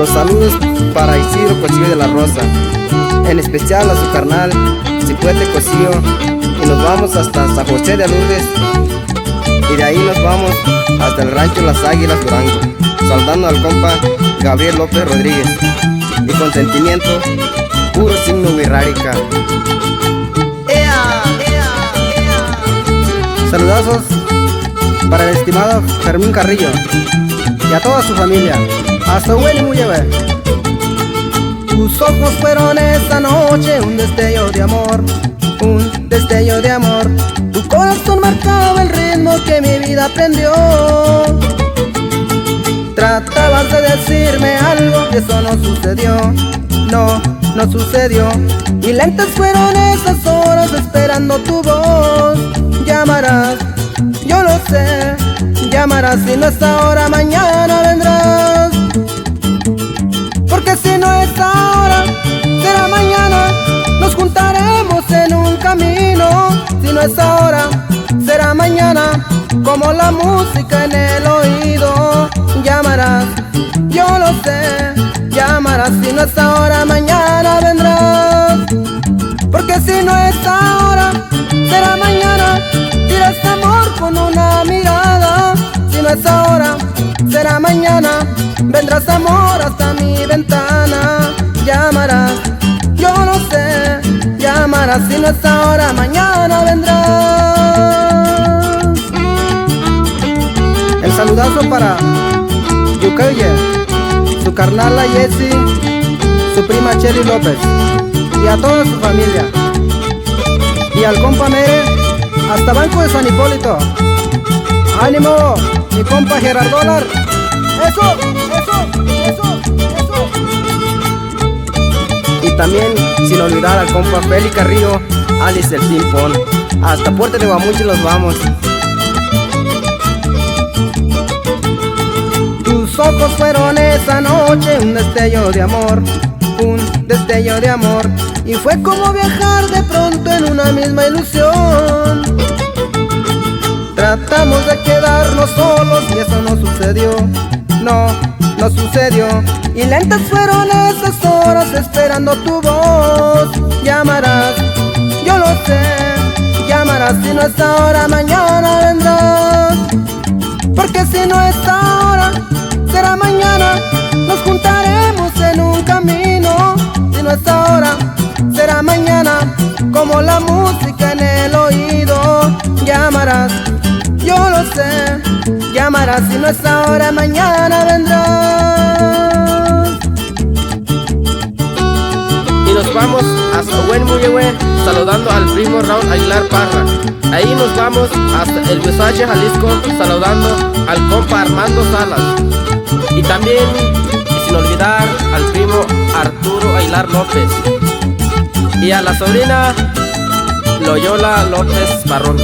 Los saludos para Isidro Cosillo de la Rosa, en especial a su carnal Cipuete Cosillo, y nos vamos hasta San José de Lourdes, y de ahí nos vamos hasta el rancho Las Águilas, Durango, saludando al compa Gabriel López Rodríguez, y con sentimiento, puro signo birrárica. Saludazos para el estimado Fermín Carrillo y a toda su familia. Hasta Huele muy lleve. Tus ojos fueron esta noche un destello de amor, un destello de amor. Tu corazón marcaba el ritmo que mi vida aprendió. Tratabas de decirme algo y eso no sucedió. No, no sucedió. Y lentas fueron esas horas esperando tu voz. Llamarás, yo lo sé. Llamarás, si no es ahora, mañana vendrás. Porque si no es ahora, será mañana. Nos juntaremos en un camino. Si no es ahora, será mañana. Como la música en el oído. Llamarás, yo lo sé. Llamarás, si no es ahora, mañana vendrás. Porque si no es ahora, será mañana. Dirás amor con una mirada. Si no es ahora, será mañana. Vendrás amor hasta mi ventana. Llamarás, yo lo sé. Llamarás, si no es ahora, mañana vendrás. El saludazo para Yucaye, su carnala Jessie, su prima Chely López, y a toda su familia. Y al compa Mere, hasta Banco de San Hipólito. ¡Ánimo, mi compa Gerard Dólar! ¡Eso, eso, eso, eso! Y también, sin olvidar al compa Félix Carrillo, Alice el Pimpón. Hasta Puerto de Guamuchi los vamos. Tus ojos fueron esa noche un destello de amor, un destello de amor. Y fue como viajar de pronto en una misma ilusión. Tratamos de quedarnos solos y eso no sucedió. No, no sucedió. Y lentas fueron esas horas esperando tu voz. Llamarás, yo lo sé. Llamarás, si no es ahora, mañana vendrás. Porque si no es ahora, será mañana. Nos juntaremos en un camino. Si no es ahora, será mañana. Como la música en el oído. Llamarás, yo lo sé. Llamarás, si no es ahora, mañana vendrás. Y nos vamos hasta Buen Muyehue, saludando al primo Raúl Aguilar Parra. Ahí nos vamos hasta el Huizache, Jalisco, saludando al compa Armando Salas. Y también, sin olvidar al primo Arturo Aguilar López. Y a la sobrina Loyola López Barrón.